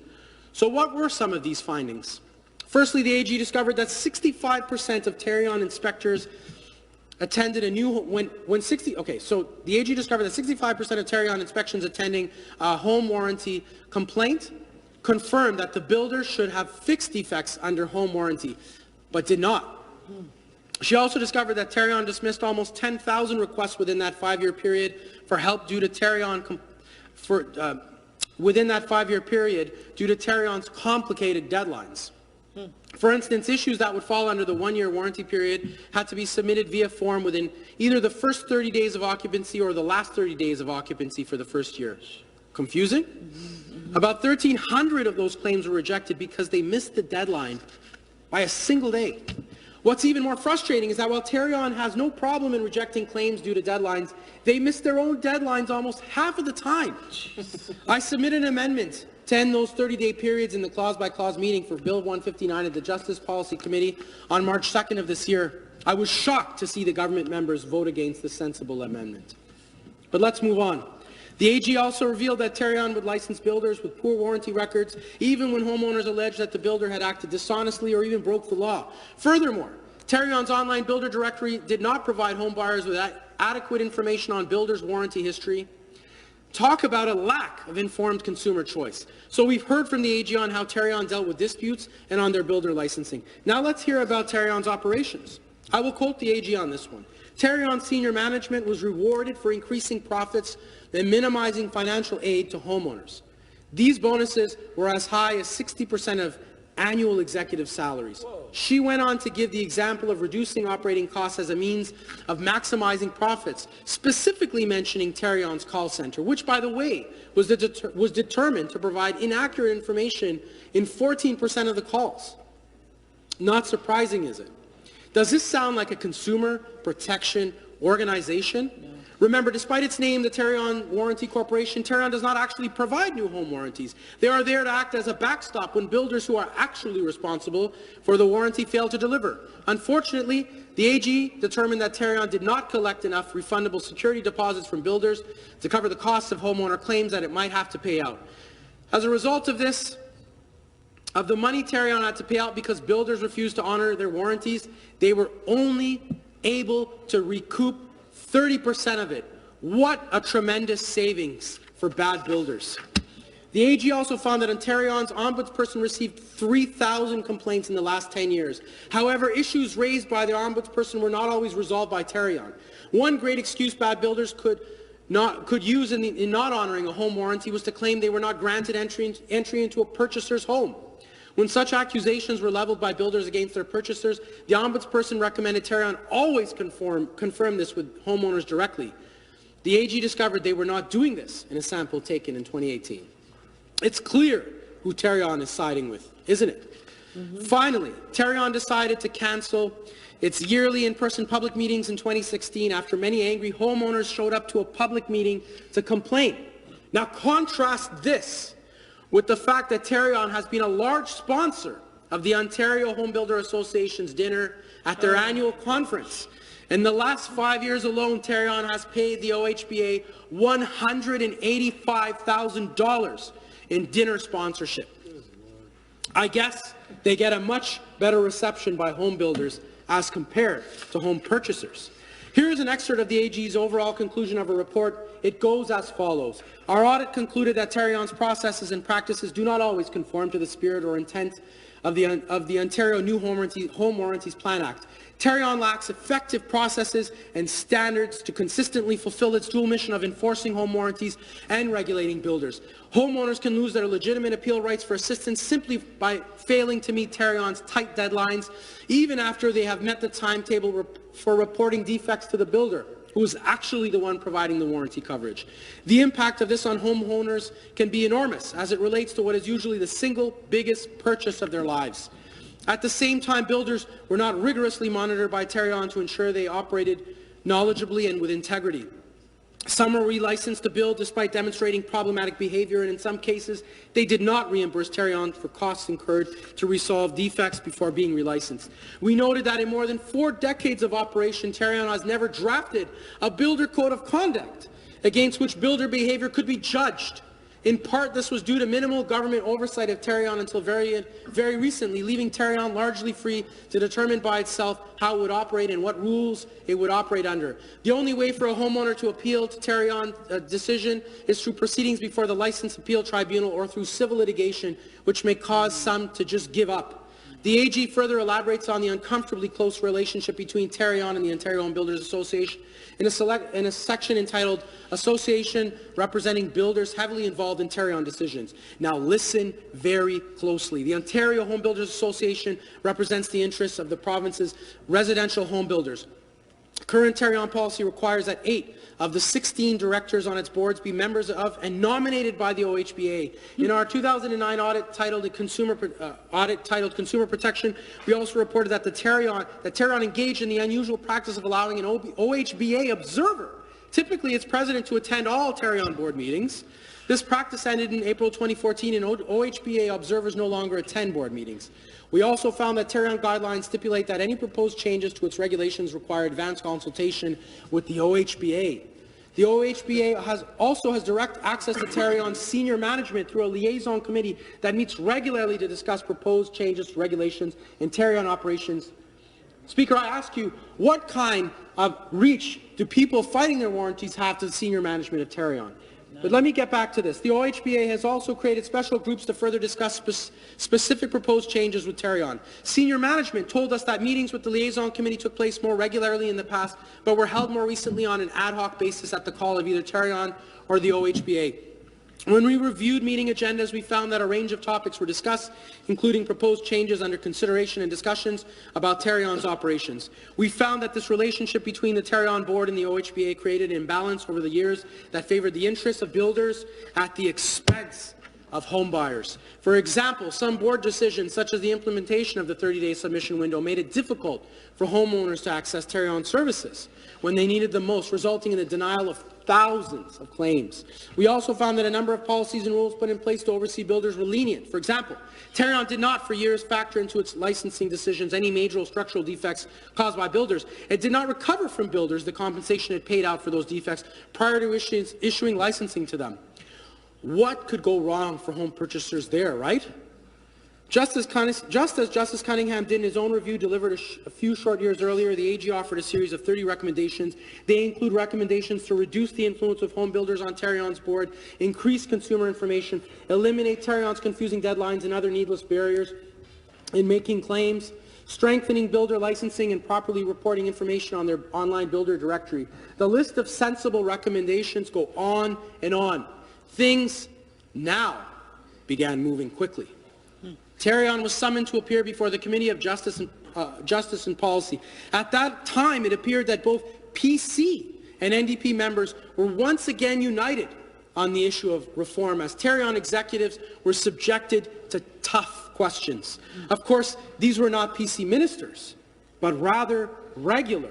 So what were some of these findings? Firstly, the AG discovered that 65% of Terrion inspectors attended a new so the AG discovered that 65% of Terrion inspections attending a home warranty complaint confirmed that the builder should have fixed defects under home warranty, but did not. She also discovered that Terrion dismissed almost 10,000 requests within that 5-year period for help due to within that 5-year period due to Terrion's complicated deadlines. For instance, issues that would fall under the 1-year warranty period had to be submitted via form within either the first 30 days of occupancy or the last 30 days of occupancy for the first year. Confusing? About 1,300 of those claims were rejected because they missed the deadline by a single day. What's even more frustrating is that while Terrion has no problem in rejecting claims due to deadlines, they miss their own deadlines almost half of the time. I submitted an amendment to end those 30-day periods in the clause-by-clause meeting for Bill 159 at the Justice Policy Committee on March 2nd of this year. I was shocked to see the government members vote against this sensible amendment. But let's move on. The AG also revealed that Terrion would license builders with poor warranty records, even when homeowners alleged that the builder had acted dishonestly or even broke the law. Furthermore, Terrion's online builder directory did not provide homebuyers with adequate information on builders' warranty history. Talk about a lack of informed consumer choice. So we've heard from the AG on how Terrion dealt with disputes and on their builder licensing. Now let's hear about Terrion's operations. I will quote the AG on this one. Terrion's senior management was rewarded for increasing profits and minimizing financial aid to homeowners. These bonuses were as high as 60% of annual executive salaries. Whoa. She went on to give the example of reducing operating costs as a means of maximizing profits, specifically mentioning Terrion's call center, which, by the way, was determined to provide inaccurate information in 14% of the calls. Not surprising, is it? Does this sound like a consumer protection organization? No. Remember, despite its name, the Terrion Warranty Corporation, Terrion does not actually provide new home warranties. They are there to act as a backstop when builders who are actually responsible for the warranty fail to deliver. Unfortunately, the AG determined that Terrion did not collect enough refundable security deposits from builders to cover the costs of homeowner claims that it might have to pay out. As a result of this, of the money Terrion had to pay out because builders refused to honor their warranties, they were only able to recoup 30% of it. What a tremendous savings for bad builders. The AG also found that Ontario's ombudsperson received 3,000 complaints in the last 10 years. However, issues raised by the ombudsperson were not always resolved by Terrion. One great excuse bad builders could could use in not honoring a home warranty was to claim they were not granted entry into a purchaser's home. When such accusations were leveled by builders against their purchasers, the ombudsperson recommended Tarion always confirm this with homeowners directly. The AG discovered they were not doing this in a sample taken in 2018. It's clear who Tarion is siding with, isn't it? Finally, Tarion decided to cancel its yearly in-person public meetings in 2016 after many angry homeowners showed up to a public meeting to complain. Now contrast this with the fact that Tarion has been a large sponsor of the Ontario Home Builder Association's dinner at their annual conference. In the last 5 years alone, Tarion has paid the OHBA $185,000 in dinner sponsorship. I guess they get a much better reception by home builders as compared to home purchasers. Here is an excerpt of the AG's overall conclusion of a report. It goes as follows. Our audit concluded that Tarion's processes and practices do not always conform to the spirit or intent of the Ontario New Home Warranties Plan Act. Tarion lacks effective processes and standards to consistently fulfill its dual mission of enforcing home warranties and regulating builders. Homeowners can lose their legitimate appeal rights for assistance simply by failing to meet Tarion's tight deadlines, even after they have met the timetable for reporting defects to the builder, who is actually the one providing the warranty coverage. The impact of this on homeowners can be enormous, as it relates to what is usually the single biggest purchase of their lives. At the same time, builders were not rigorously monitored by Tarion to ensure they operated knowledgeably and with integrity. Some were relicensed to build despite demonstrating problematic behavior, and in some cases, they did not reimburse Tarion for costs incurred to resolve defects before being relicensed. We noted that in more than 4 decades of operation, Tarion has never drafted a builder code of conduct against which builder behavior could be judged. In part, this was due to minimal government oversight of Tarion until very recently, leaving Tarion largely free to determine by itself how it would operate and what rules it would operate under. The only way for a homeowner to appeal to Tarion's decision is through proceedings before the Licensed Appeal Tribunal or through civil litigation, which may cause some to just give up. The AG further elaborates on the uncomfortably close relationship between Tarion and the Ontario Home Builders Association in a section entitled Association Representing Builders Heavily Involved in Tarion Decisions. Now listen very closely. The Ontario Home Builders Association represents the interests of the province's residential home builders. Current Tarion policy requires that 8 of the 16 directors on its boards be members of and nominated by the OHBA. In our 2009 audit titled Consumer Protection, we also reported that Tarion engaged in the unusual practice of allowing an OHBA observer, typically its president, to attend all Tarion board meetings. This practice ended in April 2014, and OHBA observers no longer attend board meetings. We also found that Tarion guidelines stipulate that any proposed changes to its regulations require advanced consultation with the OHBA. The OHBA also has direct access to Tarion's senior management through a liaison committee that meets regularly to discuss proposed changes to regulations and Tarion operations. Speaker, I ask you, what kind of reach do people fighting their warranties have to the senior management of Tarion? But let me get back to this. The OHBA has also created special groups to further discuss specific proposed changes with Tarion. Senior management told us that meetings with the liaison committee took place more regularly in the past, but were held more recently on an ad hoc basis at the call of either Tarion or the OHBA. When we reviewed meeting agendas, we found that a range of topics were discussed, including proposed changes under consideration and discussions about Tarion's operations. We found that this relationship between the Tarion board and the OHBA created an imbalance over the years that favored the interests of builders at the expense of home buyers. For example, some board decisions, such as the implementation of the 30-day submission window, made it difficult for homeowners to access Tarion services when they needed them most, resulting in the denial of thousands of claims. We also found that a number of policies and rules put in place to oversee builders were lenient. For example, Tarion did not for years factor into its licensing decisions any major structural defects caused by builders. It did not recover from builders the compensation it paid out for those defects prior to issuing licensing to them. What could go wrong for home purchasers there, right? Just as Justice Cunningham did in his own review delivered a few short years earlier, the AG offered a series of 30 recommendations. They include recommendations to reduce the influence of home builders on Tarion's board, increase consumer information, eliminate Tarion's confusing deadlines and other needless barriers in making claims, strengthening builder licensing and properly reporting information on their online builder directory. The list of sensible recommendations go on and on. Things now began moving quickly. Tarion was summoned to appear before the Committee of Justice and Policy. At that time, it appeared that both PC and NDP members were once again united on the issue of reform, as Tarion executives were subjected to tough questions. Of course, these were not PC ministers, but rather regular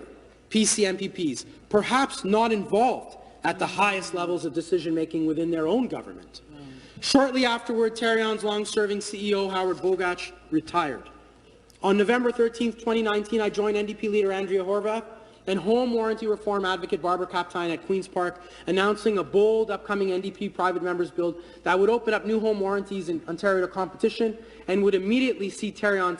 PC MPPs, perhaps not involved at the highest levels of decision-making within their own government. Shortly afterward, Tarion's long-serving CEO, Howard Bogach, retired. On November 13, 2019, I joined NDP leader Andrea Horwath and home warranty reform advocate Barbara Kaptein at Queen's Park, announcing a bold upcoming NDP private members bill that would open up new home warranties in Ontario to competition and would immediately see Tarion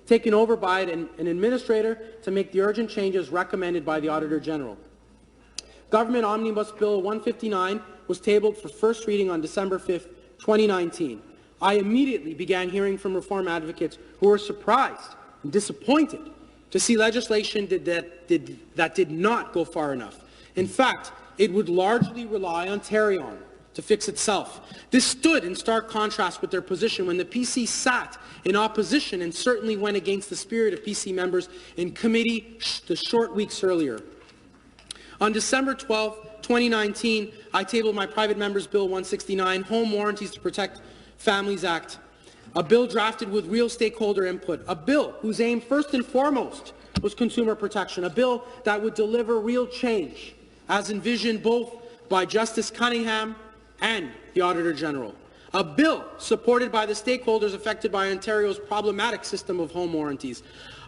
taken over by an administrator to make the urgent changes recommended by the Auditor General. Government Omnibus Bill 159 was tabled for first reading on December 5, 2019. I immediately began hearing from reform advocates who were surprised and disappointed to see legislation that did not go far enough. In fact, it would largely rely on Tarion to fix itself. This stood in stark contrast with their position when the PC sat in opposition and certainly went against the spirit of PC members in committee the short weeks earlier. On December 12, 2019, I tabled my private members Bill 169, Home Warranties to Protect Families Act, a bill drafted with real stakeholder input, a bill whose aim first and foremost was consumer protection, a bill that would deliver real change, as envisioned both by Justice Cunningham and the Auditor General, a bill supported by the stakeholders affected by Ontario's problematic system of home warranties,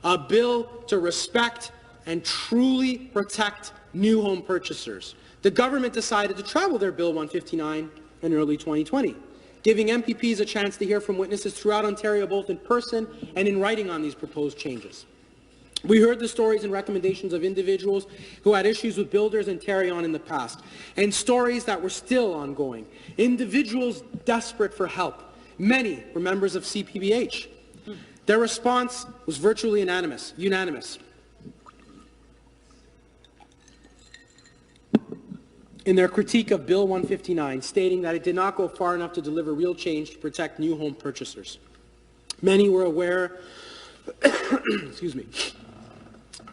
a bill to respect and truly protect new home purchasers. The government decided to travel their Bill 159 in early 2020, giving MPPs a chance to hear from witnesses throughout Ontario, both in person and in writing on these proposed changes. We heard the stories and recommendations of individuals who had issues with builders and Tarion in the past, and stories that were still ongoing. Individuals desperate for help. Many were members of CPBH. Their response was virtually unanimous. In their critique of Bill 159, stating that it did not go far enough to deliver real change to protect new home purchasers. Many were aware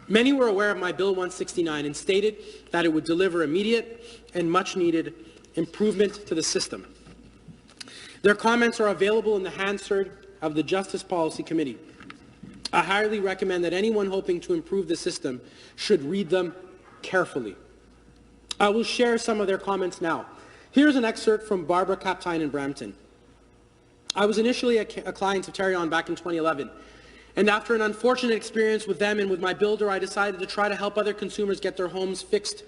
Many were aware of my Bill 169 and stated that it would deliver immediate and much-needed improvement to the system. Their comments are available in the Hansard of the Justice Policy Committee. I highly recommend that anyone hoping to improve the system should read them carefully. I will share some of their comments now. Here's an excerpt from Barbara Kaptein in Brampton. I was initially a client of Tarion back in 2011. And after an unfortunate experience with them and with my builder, I decided to try to help other consumers get their homes fixed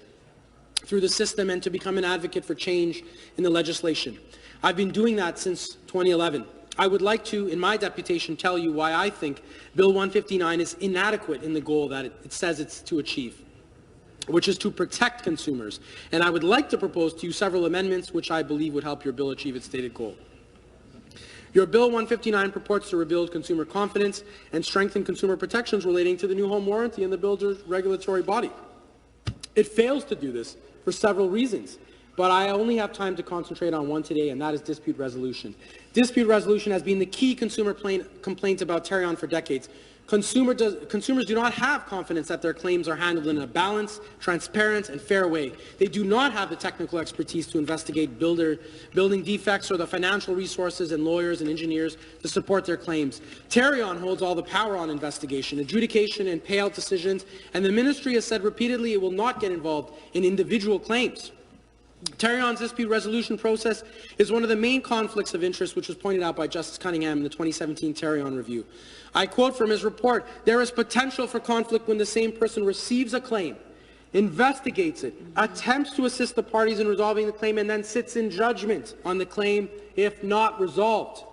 through the system and to become an advocate for change in the legislation. I've been doing that since 2011. I would like to, in my deputation, tell you why I think Bill 159 is inadequate in the goal that it says it's to achieve, which is to protect consumers. And I would like to propose to you several amendments which I believe would help your bill achieve its stated goal. Your Bill 159 purports to rebuild consumer confidence and strengthen consumer protections relating to the new home warranty and the builder's regulatory body. It fails to do this for several reasons, but I only have time to concentrate on one today, and that is dispute resolution. Dispute resolution has been the key consumer complaint about Tarion for decades. Consumers do not have confidence that their claims are handled in a balanced, transparent, and fair way. They do not have the technical expertise to investigate building defects or the financial resources and lawyers and engineers to support their claims. Tarion holds all the power on investigation, adjudication, and payout decisions, and the ministry has said repeatedly it will not get involved in individual claims. Tarion's dispute resolution process is one of the main conflicts of interest which was pointed out by Justice Cunningham in the 2017 Tarion review. I quote from his report, "There is potential for conflict when the same person receives a claim, investigates it, attempts to assist the parties in resolving the claim, and then sits in judgment on the claim if not resolved."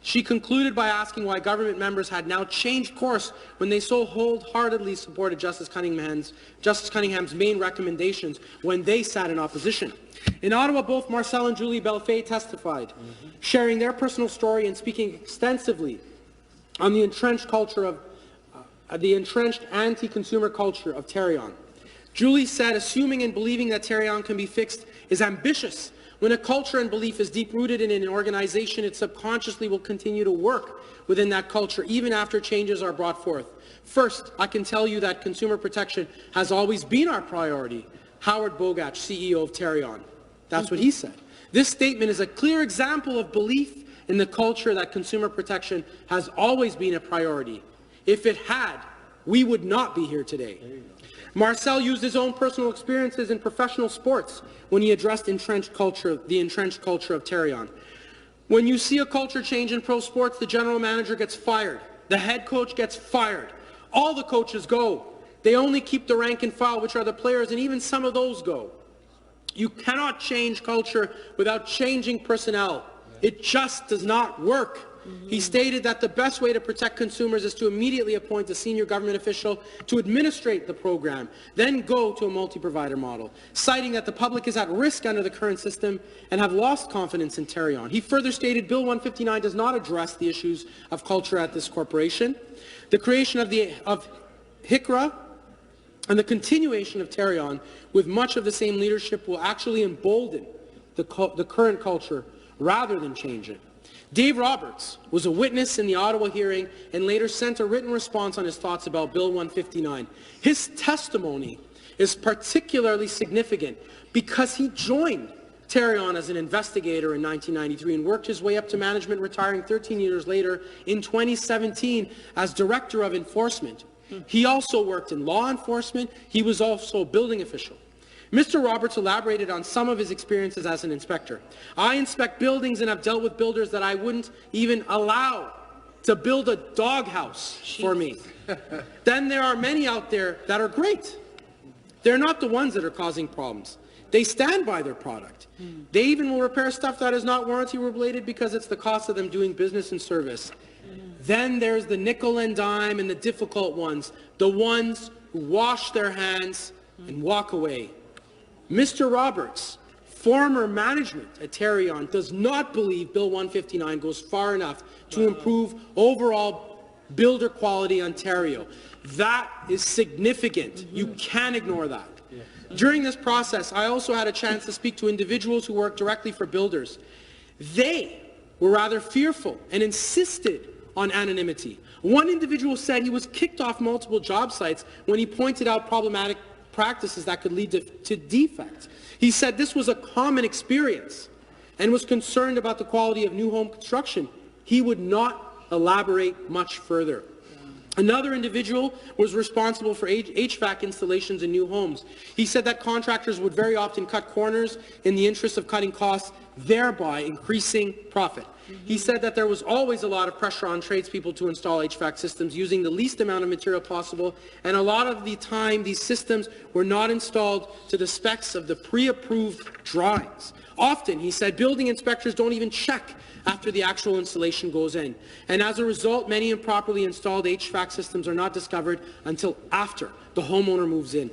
She concluded by asking why government members had now changed course when they so wholeheartedly supported Justice Cunningham's main recommendations when they sat in opposition. In Ottawa, both Marcel and Julie Belfait testified, sharing their personal story and speaking extensively on the entrenched culture of the entrenched anti-consumer culture of Tarion. Julie said, assuming and believing that Tarion can be fixed is ambitious. When a culture and belief is deep-rooted in an organization, it subconsciously will continue to work within that culture, even after changes are brought forth. First, I can tell you that consumer protection has always been our priority. Howard Bogach, CEO of Tarion. That's what he said. This statement is a clear example of belief in the culture that consumer protection has always been a priority. If it had, we would not be here today. Marcel used his own personal experiences in professional sports when he addressed the entrenched culture of Tarion. When you see a culture change in pro sports, the general manager gets fired. The head coach gets fired. All the coaches go. They only keep the rank and file, which are the players, and even some of those go. You cannot change culture without changing personnel. It just does not work. He stated that the best way to protect consumers is to immediately appoint a senior government official to administrate the program, then go to a multi-provider model, citing that the public is at risk under the current system and have lost confidence in Tarion. He further stated Bill 159 does not address the issues of culture at this corporation. The creation of HICRA and the continuation of Tarion with much of the same leadership will actually embolden the current culture rather than change it. Dave Roberts was a witness in the Ottawa hearing and later sent a written response on his thoughts about Bill 159. His testimony is particularly significant because he joined Tarion as an investigator in 1993 and worked his way up to management, retiring 13 years later in 2017 as Director of Enforcement. He also worked in law enforcement. He was also a building official. Mr. Roberts elaborated on some of his experiences as an inspector. I inspect buildings and have dealt with builders that I wouldn't even allow to build a doghouse for me. Then there are many out there that are great. They're not the ones that are causing problems. They stand by their product. They even will repair stuff that is not warranty related because it's the cost of them doing business and service. Then there's the nickel and dime and the difficult ones, the ones who wash their hands and walk away. Mr. Roberts, former management at Tarion, does not believe Bill 159 goes far enough to improve overall builder quality in Ontario. That is significant. You can't ignore that. During this process, I also had a chance to speak to individuals who work directly for builders. They were rather fearful and insisted on anonymity. One individual said he was kicked off multiple job sites when he pointed out problematic practices that could lead to defects. He said this was a common experience and was concerned about the quality of new home construction. He would not elaborate much further. Another individual was responsible for HVAC installations in new homes. He said that contractors would very often cut corners in the interest of cutting costs, thereby increasing profit. He said that there was always a lot of pressure on tradespeople to install HVAC systems using the least amount of material possible, and a lot of the time these systems were not installed to the specs of the pre-approved drawings. Often, he said, building inspectors don't even check after the actual installation goes in. And as a result, many improperly installed HVAC systems are not discovered until after the homeowner moves in.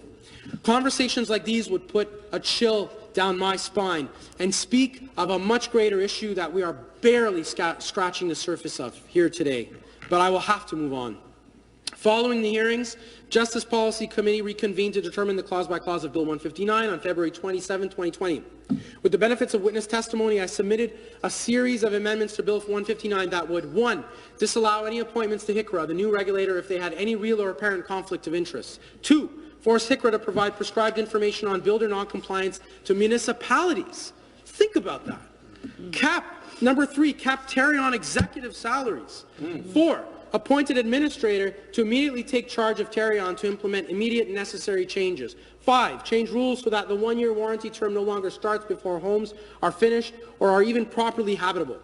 Conversations like these would put a chill down my spine and speak of a much greater issue that we are barely scratching the surface of here today. But I will have to move on. Following the hearings, Justice Policy Committee reconvened to determine the clause-by-clause of Bill 159 on February 27, 2020. With the benefits of witness testimony, I submitted a series of amendments to Bill 159 that would, 1, disallow any appointments to HICRA, the new regulator, if they had any real or apparent conflict of interest. 2, force HICRA to provide prescribed information on builder noncompliance to municipalities. Think about that. Number 3, cap Tarion executive salaries. 4, appointed administrator to immediately take charge of Tarion to implement immediate and necessary changes. 5, change rules so that the one-year warranty term no longer starts before homes are finished or are even properly habitable.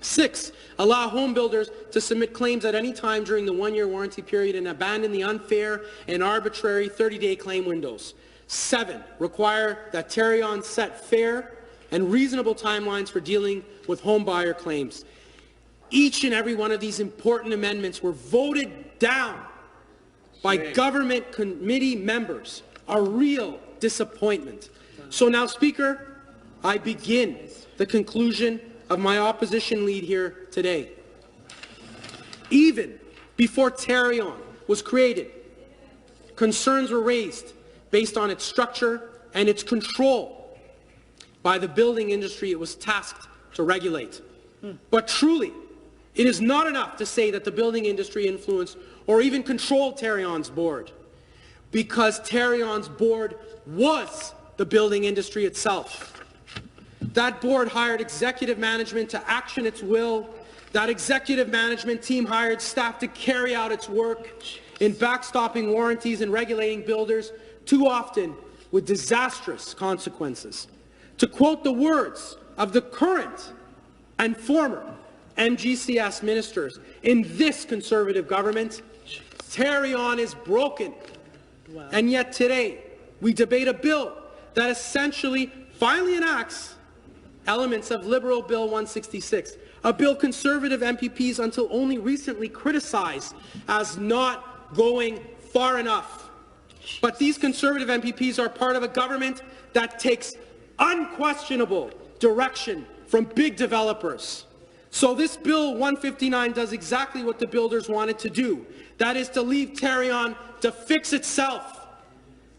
6, allow home builders to submit claims at any time during the one-year warranty period and abandon the unfair and arbitrary 30-day claim windows. 7, require that Tarion set fair and reasonable timelines for dealing with home buyer claims. Each and every one of these important amendments were voted down by government committee members. A real disappointment. So now, Speaker, I begin the conclusion of my opposition lead here today. Even before Tarion was created, concerns were raised based on its structure and its control by the building industry it was tasked to regulate. But truly, it is not enough to say that the building industry influenced or even controlled Terrion's board, because Terrion's board was the building industry itself. That board hired executive management to action its will. That executive management team hired staff to carry out its work in backstopping warranties and regulating builders, too often with disastrous consequences. To quote the words of the current and former MGCS ministers in this Conservative government, Terrion is broken. Wow. And yet today, we debate a bill that essentially finally enacts elements of Liberal Bill 166, a bill Conservative MPPs until only recently criticized as not going far enough. But these Conservative MPPs are part of a government that takes unquestionable direction from big developers. So this Bill 159 does exactly what the builders wanted to do. That is to leave Terrion to fix itself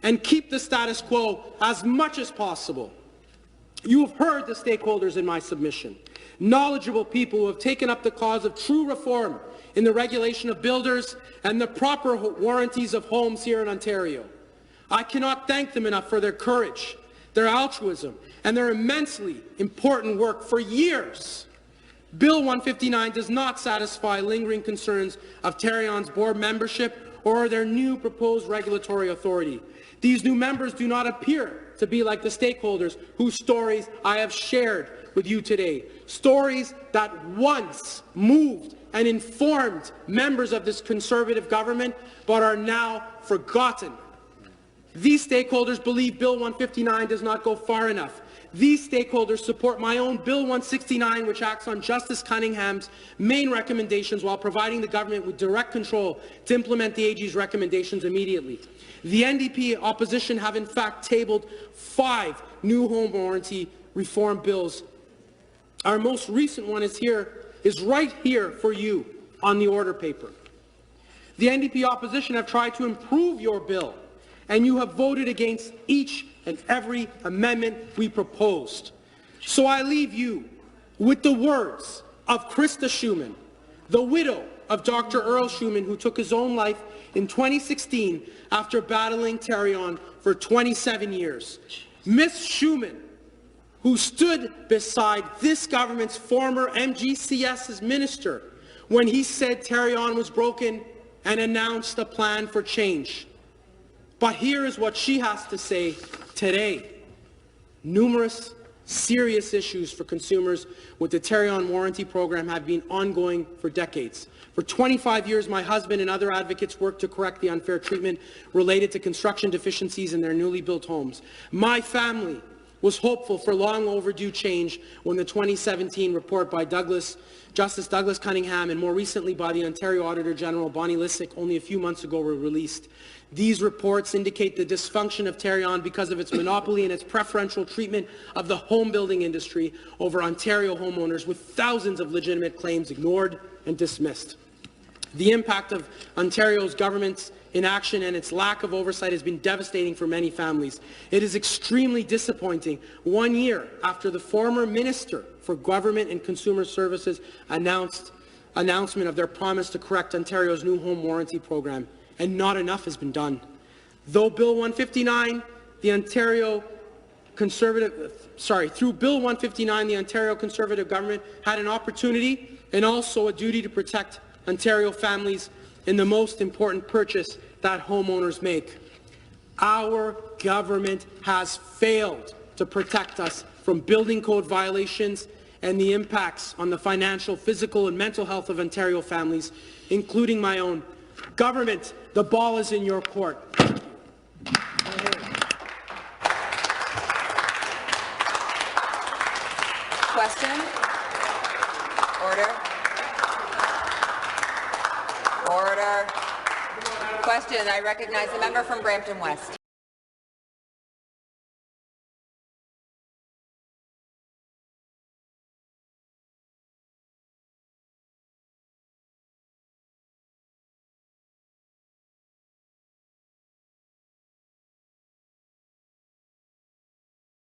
and keep the status quo as much as possible. You have heard the stakeholders in my submission, knowledgeable people who have taken up the cause of true reform in the regulation of builders and the proper warranties of homes here in Ontario. I cannot thank them enough for their courage, their altruism, and their immensely important work for years. Bill 159 does not satisfy lingering concerns of Terrion's board membership or their new proposed regulatory authority. These new members do not appear to be like the stakeholders whose stories I have shared with you today, stories that once moved and informed members of this Conservative government but are now forgotten. These stakeholders believe Bill 159 does not go far enough. These stakeholders support my own Bill 169, which acts on Justice Cunningham's main recommendations while providing the government with direct control to implement the AG's recommendations immediately. The NDP opposition have in fact tabled 5 new home warranty reform bills. Our most recent one is right here for you on the order paper. The NDP opposition have tried to improve your bill, and you have voted against each and every amendment we proposed. So I leave you with the words of Krista Schumann, the widow of Dr. Earl Schumann, who took his own life in 2016 after battling Terrion for 27 years. Ms. Schumann, who stood beside this government's former MGCS's minister when he said Terrion was broken and announced a plan for change. But here is what she has to say today. Numerous serious issues for consumers with the Terrion warranty program have been ongoing for decades. For 25 years, my husband and other advocates worked to correct the unfair treatment related to construction deficiencies in their newly built homes. My family was hopeful for long overdue change when the 2017 report by Justice Douglas Cunningham and more recently by the Ontario Auditor General Bonnie Lysyk only a few months ago were released. These reports indicate the dysfunction of Terrion because of its monopoly and its preferential treatment of the home building industry over Ontario homeowners, with thousands of legitimate claims ignored and dismissed. The impact of Ontario's government's inaction and its lack of oversight has been devastating for many families. It is extremely disappointing 1 year after the former Minister for Government and Consumer Services announcement of their promise to correct Ontario's new home warranty program, and not enough has been done. Though Bill 159, through Bill 159, the Ontario Conservative government had an opportunity and also a duty to protect Ontario families in the most important purchase that homeowners make. Our government has failed to protect us from building code violations and the impacts on the financial, physical, and mental health of Ontario families, including my own. Government, the ball is in your court. Question? Order? Order. Question. I recognize the member from Brampton West.